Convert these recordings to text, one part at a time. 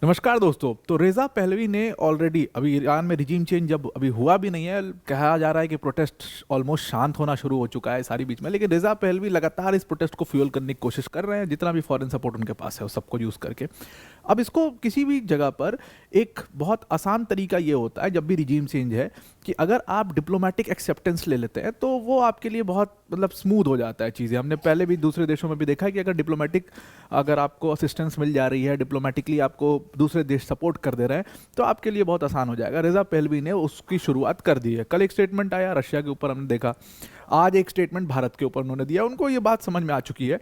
नमस्कार दोस्तों। तो रेज़ा पहलवी ने ऑलरेडी अभी ईरान में रिजीम चेंज जब अभी हुआ भी नहीं है, कहा जा रहा है कि प्रोटेस्ट ऑलमोस्ट शांत होना शुरू हो चुका है सारी बीच में, लेकिन रेज़ा पहलवी लगातार इस प्रोटेस्ट को फ्यूल करने की कोशिश कर रहे हैं, जितना भी फॉरेन सपोर्ट उनके पास है उस सबको यूज़ करके। अब इसको किसी भी जगह पर एक बहुत आसान तरीका ये होता है जब भी रिजीम चेंज है कि अगर आप डिप्लोमेटिक एक्सेप्टेंस ले लेते हैं तो वो आपके लिए बहुत मतलब स्मूथ हो जाता है चीज़ें। हमने पहले भी दूसरे देशों में भी देखा है कि अगर आपको असिस्टेंस मिल जा रही है, डिप्लोमेटिकली आपको दूसरे देश सपोर्ट कर दे रहे हैं, तो आपके लिए बहुत आसान हो जाएगा। रेज़ा पहलवी ने उसकी शुरुआत कर दी है। कल एक स्टेटमेंट आया रशिया के ऊपर, हमने देखा। आज एक स्टेटमेंट भारत के ऊपर उन्होंने दिया। उनको ये बात समझ में आ चुकी है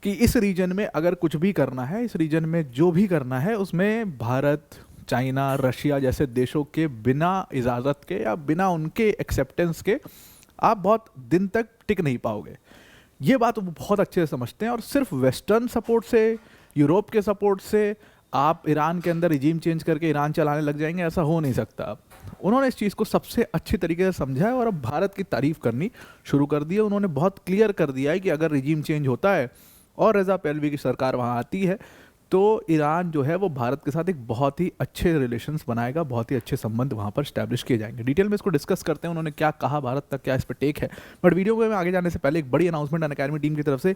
कि इस रीजन में अगर कुछ भी करना है, इस रीजन में जो भी करना है, उसमें भारत, चाइना, रशिया जैसे देशों के बिना इजाज़त के या बिना उनके एक्सेप्टेंस के आप बहुत दिन तक टिक नहीं पाओगे। ये बात वो बहुत अच्छे से समझते हैं और सिर्फ वेस्टर्न सपोर्ट से, यूरोप के सपोर्ट से आप ईरान के अंदर रिजीम चेंज करके ईरान चलाने लग जाएंगे, ऐसा हो नहीं सकता। उन्होंने इस चीज़ को सबसे अच्छी तरीके से समझा है और अब भारत की तारीफ करनी शुरू कर दी है। उन्होंने बहुत क्लियर कर दिया है कि अगर रिजीम चेंज होता है और रेज़ा पहलवी की सरकार वहाँ आती है तो ईरान जो है वो भारत के साथ एक बहुत ही अच्छे रिलेशंस बनाएगा, बहुत ही अच्छे संबंध वहाँ पर स्टैब्लिश किए जाएंगे। डिटेल में इसको डिस्कस करते हैं, उन्होंने क्या कहा, भारत तक क्या इस पर टेक है। बट वीडियो में आगे जाने से पहले एक बड़ी अनाउंसमेंट अनअकैडमी टीम की तरफ से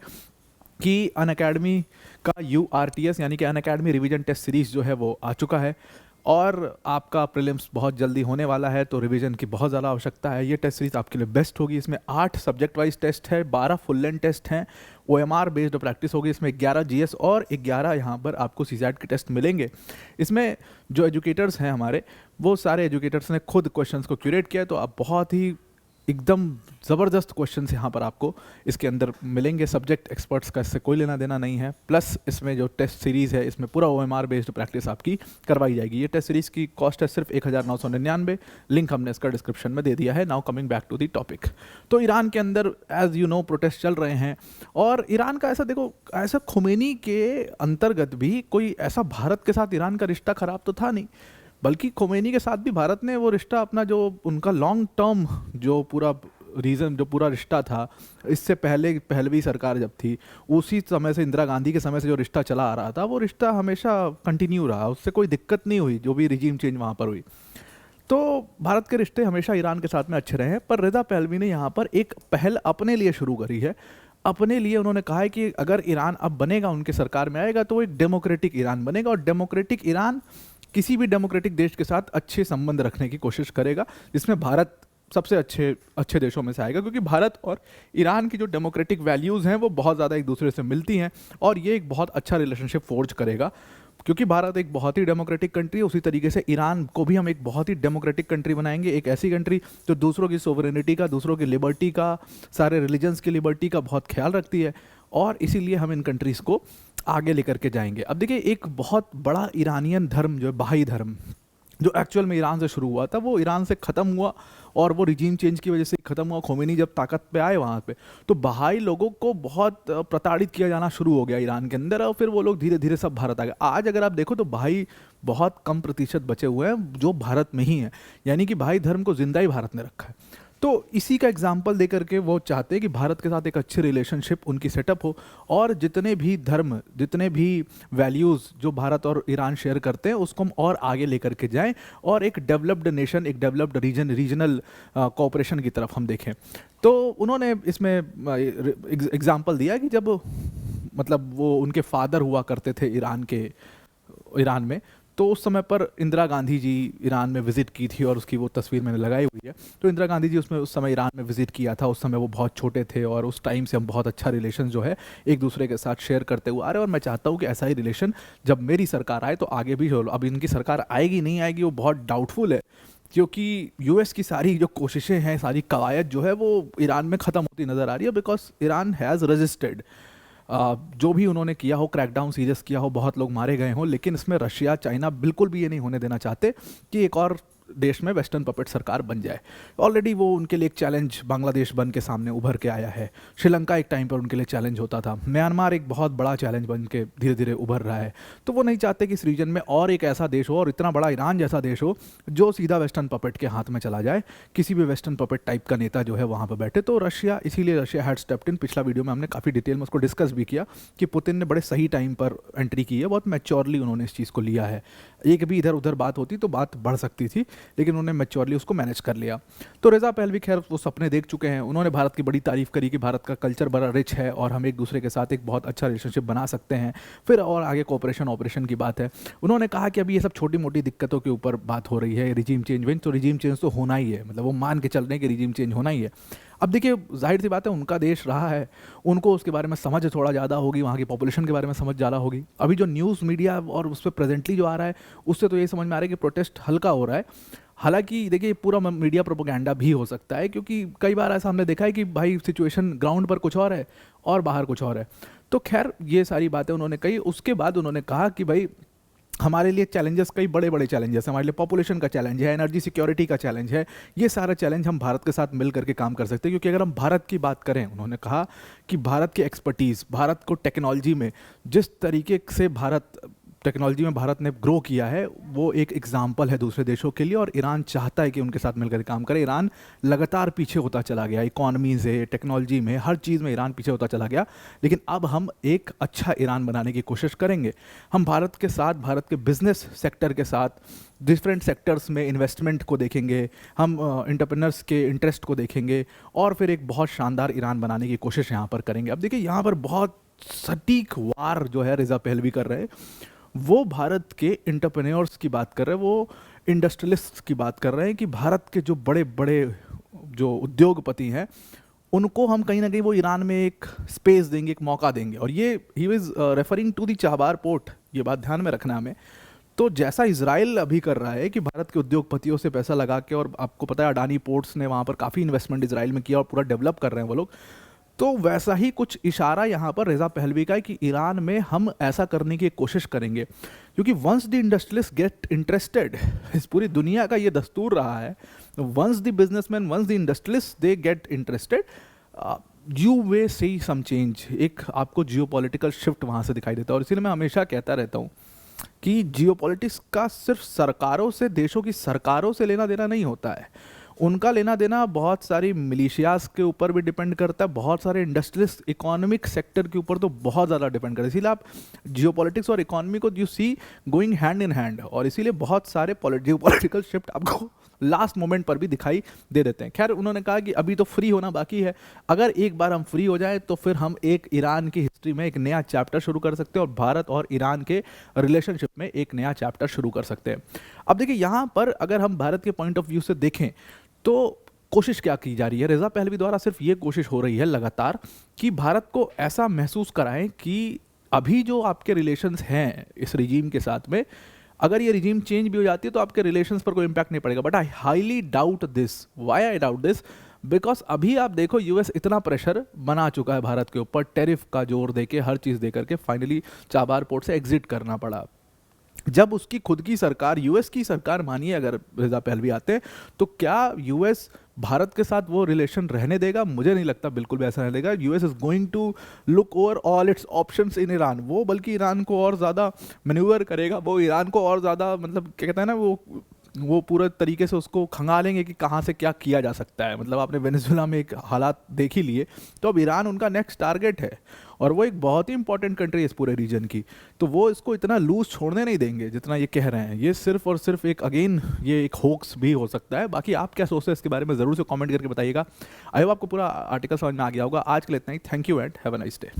कि अनअकैडमी का URTS यानी कि अनअकैडमी रिवीजन टेस्ट सीरीज जो है वो आ चुका है और आपका प्रीलिम्स बहुत जल्दी होने वाला है, तो रिवीजन की बहुत ज़्यादा आवश्यकता है। ये टेस्ट सीरीज आपके लिए बेस्ट होगी। इसमें 8 सब्जेक्ट वाइज टेस्ट है, 12 फुल लेंथ टेस्ट हैं, OMR बेस्ड प्रैक्टिस होगी। इसमें 11 GS और 11 यहाँ पर आपको CSAT के टेस्ट मिलेंगे। इसमें जो एजुकेटर्स हैं हमारे, वो सारे एजुकेटर्स ने खुद क्वेश्चंस को क्यूरेट किया है, तो आप बहुत ही एकदम ज़बरदस्त क्वेश्चन यहाँ पर आपको इसके अंदर मिलेंगे। सब्जेक्ट एक्सपर्ट्स का इससे कोई लेना देना नहीं है। प्लस इसमें जो टेस्ट सीरीज़ है, इसमें पूरा OMR बेस्ड प्रैक्टिस आपकी करवाई जाएगी। ये टेस्ट सीरीज़ की कॉस्ट है सिर्फ 1999। लिंक हमने इसका डिस्क्रिप्शन में दे दिया है। Now coming back to the topic. तो ईरान के अंदर एज यू नो प्रोटेस्ट चल रहे हैं और ईरान का ऐसा देखो, ऐसा खुमैनी के अंतर्गत भी कोई ऐसा भारत के साथ ईरान का रिश्ता ख़राब तो था नहीं, बल्कि खोमेनी के साथ भी भारत ने वो रिश्ता अपना जो उनका लॉन्ग टर्म जो पूरा रिश्ता था, इससे पहले पहलवी सरकार जब थी उसी समय से, इंदिरा गांधी के समय से जो रिश्ता चला आ रहा था, वो रिश्ता हमेशा कंटिन्यू रहा। उससे कोई दिक्कत नहीं हुई जो भी रिजीम चेंज वहाँ पर हुई। तो भारत के रिश्ते हमेशा ईरान के साथ में अच्छे रहे हैं। पर रेज़ा पहलवी ने यहाँ पर एक पहल अपने लिए शुरू करी है। अपने लिए उन्होंने कहा है कि अगर ईरान अब बनेगा, उनके सरकार में आएगा, तो वो एक डेमोक्रेटिक ईरान बनेगा और डेमोक्रेटिक ईरान किसी भी डेमोक्रेटिक देश के साथ अच्छे संबंध रखने की कोशिश करेगा, जिसमें भारत सबसे अच्छे अच्छे देशों में से आएगा, क्योंकि भारत और ईरान की जो डेमोक्रेटिक वैल्यूज़ हैं वो बहुत ज़्यादा एक दूसरे से मिलती हैं और ये एक बहुत अच्छा रिलेशनशिप फोर्ज करेगा। क्योंकि भारत एक बहुत ही डेमोक्रेटिक कंट्री है, उसी तरीके से ईरान को भी हम एक बहुत ही डेमोक्रेटिक कंट्री बनाएंगे। एक ऐसी कंट्री जो दूसरों की सोवरेनिटी का, दूसरों की लिबर्टी का, सारे रिलीजन्स की लिबर्टी का बहुत ख्याल रखती है और इसीलिए हम इन कंट्रीज़ को आगे लेकर के जाएंगे। अब देखिए, एक बहुत बड़ा ईरानियन धर्म जो है बहाई धर्म, जो एक्चुअल में ईरान से शुरू हुआ था, वो ईरान से ख़त्म हुआ और वो रिजीम चेंज की वजह से ख़त्म हुआ। खोमेनी जब ताकत पे आए वहाँ पे, तो बहाई लोगों को बहुत प्रताड़ित किया जाना शुरू हो गया ईरान के अंदर और फिर वो लोग धीरे धीरे सब भारत आ गए। आज अगर आप देखो तो बहाई बहुत कम प्रतिशत बचे हुए हैं जो भारत में ही हैं, यानी कि बहाई धर्म को जिंदा ही भारत ने रखा है। तो इसी का एग्जाम्पल दे करके वो चाहते हैं कि भारत के साथ एक अच्छी रिलेशनशिप उनकी सेटअप हो और जितने भी धर्म, जितने भी वैल्यूज़ जो भारत और ईरान शेयर करते हैं उसको हम और आगे लेकर के जाएं और एक डेवलप्ड नेशन, एक डेवलप्ड रीजनल कोऑपरेशन की तरफ हम देखें। तो उन्होंने इसमें एग्जाम्पल दिया कि जब मतलब वो उनके फादर हुआ करते थे ईरान में, तो उस समय पर इंदिरा गांधी जी ईरान में विज़िट की थी और उसकी वो तस्वीर मैंने लगाई हुई है। तो इंदिरा गांधी जी उस समय ईरान में विज़िट किया था। उस समय वो बहुत छोटे थे और उस टाइम से हम बहुत अच्छा रिलेशन जो है एक दूसरे के साथ शेयर करते हुए आ रहे हैं और मैं चाहता हूँ कि ऐसा ही रिलेशन जब मेरी सरकार आए तो आगे भी हो। अब इनकी सरकार आएगी नहीं आएगी वो बहुत डाउटफुल है, क्योंकि US की सारी जो कोशिशें हैं, सारी कवायद जो है वो ईरान में ख़त्म होती नज़र आ रही है। बिकॉज ईरान हैज़ रजिस्टेड, जो भी उन्होंने किया हो, क्रैकडाउन सीरियस किया हो, बहुत लोग मारे गए हों, लेकिन इसमें रशिया, चाइना बिल्कुल भी ये नहीं होने देना चाहते कि एक और देश में वेस्टर्न पपेट सरकार बन जाए। ऑलरेडी वो उनके लिए एक चैलेंज बांग्लादेश बन के सामने उभर के आया है, श्रीलंका एक टाइम पर उनके लिए चैलेंज होता था, म्यांमार एक बहुत बड़ा चैलेंज बन के धीरे धीरे उभर रहा है। तो वो नहीं चाहते कि इस रीजन में और एक ऐसा देश हो और इतना बड़ा ईरान जैसा देश हो जो सीधा वेस्टर्न पपेट के हाथ में चला जाए, किसी भी वेस्टर्न पपेट टाइप का नेता जो है वहाँ पर बैठे। तो रशिया, इसीलिए रशिया हैड स्टेप्ड इन। पिछला वीडियो में हमने काफ़ी डिटेल में उसको डिस्कस भी किया कि पुतिन ने बड़े सही टाइम पर एंट्री की है, बहुत मैच्योरली उन्होंने इस चीज़ को लिया है। एक भी इधर उधर बात होती तो बात बढ़ सकती थी, लेकिन उन्होंने मैच्योरली उसको मैनेज कर लिया। तो रेज़ा पहलवी खैर वो सपने देख चुके हैं। उन्होंने भारत की बड़ी तारीफ करी कि भारत का कल्चर बड़ा रिच है और हम एक दूसरे के साथ एक बहुत अच्छा रिलेशनशिप बना सकते हैं, फिर और आगे कोऑपरेशन ऑपरेशन की बात है। उन्होंने कहा कि अभी ये सब छोटी मोटी दिक्कतों के ऊपर बात हो रही है, रिजीम चेंज तो रिजीम चेंज तो होना ही है, मतलब वो मान के चल रहे हैं कि रिजीम चेंज होना ही है। अब देखिए जाहिर सी बात है, उनका देश रहा है, उनको उसके बारे में समझ थोड़ा ज़्यादा होगी, वहाँ की पॉपुलेशन के बारे में समझ ज़्यादा होगी। अभी जो न्यूज़ मीडिया और उस पर प्रेजेंटली जो आ रहा है उससे तो ये समझ में आ रहा है कि प्रोटेस्ट हल्का हो रहा है। हालांकि देखिए पूरा मीडिया प्रोपेगेंडा भी हो सकता है, क्योंकि कई बार ऐसा हमने देखा है कि भाई सिचुएशन ग्राउंड पर कुछ और है और बाहर कुछ और है। तो खैर ये सारी बातें उन्होंने कही। उसके बाद उन्होंने कहा कि भाई हमारे लिए चैलेंजेस कई बड़े बड़े चैलेंजेस हैं, हमारे लिए पॉपुलेशन का चैलेंज है, एनर्जी सिक्योरिटी का चैलेंज है, ये सारा चैलेंज हम भारत के साथ मिल करके काम कर सकते हैं। क्योंकि अगर हम भारत की बात करें, उन्होंने कहा कि भारत की एक्सपर्टीज़, भारत को टेक्नोलॉजी में जिस तरीके से टेक्नोलॉजी में भारत ने ग्रो किया है वो एक एग्जाम्पल है दूसरे देशों के लिए, और ईरान चाहता है कि उनके साथ मिलकर काम करे। ईरान लगातार पीछे होता चला गया, इकॉनमी से, टेक्नोलॉजी में, हर चीज़ में ईरान पीछे होता चला गया। लेकिन अब हम एक अच्छा ईरान बनाने की कोशिश करेंगे। हम भारत के साथ, भारत के बिजनेस सेक्टर के साथ, डिफरेंट सेक्टर्स में इन्वेस्टमेंट को देखेंगे, हम एंटरप्रेन्योर्स के इंटरेस्ट को देखेंगे और फिर एक बहुत शानदार ईरान बनाने की कोशिश यहाँ पर करेंगे। अब देखिए यहाँ पर बहुत सटीक वार जो है रेज़ा पहलवी कर रहे हैं, वो भारत के एंटरप्रेन्योर्स की बात कर रहे हैं, वो इंडस्ट्रियलिस्ट की बात कर रहे हैं कि भारत के जो बड़े बड़े जो उद्योगपति हैं उनको हम कहीं ना कहीं वो ईरान में एक स्पेस देंगे, एक मौका देंगे। और ये ही was referring to the Chabahar port, ये बात ध्यान में रखना हमें। तो जैसा इजराइल अभी कर रहा है कि भारत के उद्योगपतियों से पैसा लगा के, और आपको पता है अडानी पोर्ट्स ने वहाँ पर काफ़ी इन्वेस्टमेंट इजराइल में किया और पूरा डेवलप कर रहे हैं वो लोग, तो वैसा ही कुछ इशारा यहाँ पर रेज़ा पहलवी का है कि ईरान में हम ऐसा करने की कोशिश करेंगे। क्योंकि once the industrialist get interested, इस पूरी दुनिया का ये दस्तूर रहा है, once the businessman, once the industrialist they get interested, you way see some change. एक आपको जियोपॉलिटिकल शिफ्ट वहाँ से दिखाई देता है। और इसीलिए मैं हमेशा कहता रहता हूँ कि जियोपॉलिटिक्स का सिर्फ सरकारों से, देशों की सरकारों से लेना देना नहीं होता है, उनका लेना देना बहुत सारी मिलिशियाज के ऊपर भी डिपेंड करता है, बहुत सारे इंडस्ट्रियलिस्ट इकोनॉमिक सेक्टर के ऊपर तो बहुत ज़्यादा डिपेंड करता है। इसीलिए आप जियोपॉलिटिक्स और इकोनॉमी को you see going hand in hand, और इसीलिए बहुत सारे जियोपॉलिटिकल शिफ्ट आपको लास्ट मोमेंट पर भी दिखाई दे देते हैं। खैर उन्होंने कहा कि अभी तो फ्री होना बाकी है, अगर एक बार हम फ्री हो जाए तो फिर हम एक ईरान की हिस्ट्री में एक नया चैप्टर शुरू कर सकते हैं और भारत और ईरान के रिलेशनशिप में एक नया चैप्टर शुरू कर सकते हैं। अब देखिए यहाँ पर अगर हम भारत के पॉइंट ऑफ व्यू से देखें तो कोशिश क्या की जा रही है, रेज़ा पहलवी द्वारा सिर्फ ये कोशिश हो रही है लगातार कि भारत को ऐसा महसूस कराएं कि अभी जो आपके रिलेशंस हैं इस रिजीम के साथ में, अगर ये रिजीम चेंज भी हो जाती है तो आपके रिलेशंस पर कोई इंपैक्ट नहीं पड़ेगा। But I highly doubt this. Why I doubt this? Because अभी आप देखो यूएस इतना प्रेशर बना चुका है भारत के ऊपर, टैरिफ का जोर देके, हर चीज़ दे करके फाइनली चाबार पोर्ट से एग्जिट करना पड़ा। जब उसकी खुद की सरकार, यूएस की सरकार मानिए, अगर रेज़ा पहलवी आते हैं तो क्या यूएस भारत के साथ वो रिलेशन रहने देगा? मुझे नहीं लगता, बिल्कुल भी ऐसा नहीं देगा। US is going to look over all its options in Iran. वो बल्कि ईरान को और ज़्यादा मैन्यूवर करेगा, वो ईरान को और ज़्यादा, मतलब क्या कहते हैं ना, वो पूरे तरीके से उसको खंगालेंगे कि कहाँ से क्या किया जा सकता है। मतलब आपने वेनेजुएला में एक हालात देख ही लिए, तो अब ईरान उनका नेक्स्ट टारगेट है और वो एक बहुत ही इंपॉर्टेंट कंट्री है इस पूरे रीजन की। तो वो इसको इतना लूज छोड़ने नहीं देंगे जितना ये कह रहे हैं। ये सिर्फ और सिर्फ एक, अगेन ये एक होक्स भी हो सकता है। बाकी आप क्या सोचते हैं इसके बारे में ज़रूर से कमेंट करके बताइएगा। आई होप आपको पूरा आर्टिकल समझ में आ गया होगा। आज के लिए इतना ही। Thank you and have a nice day.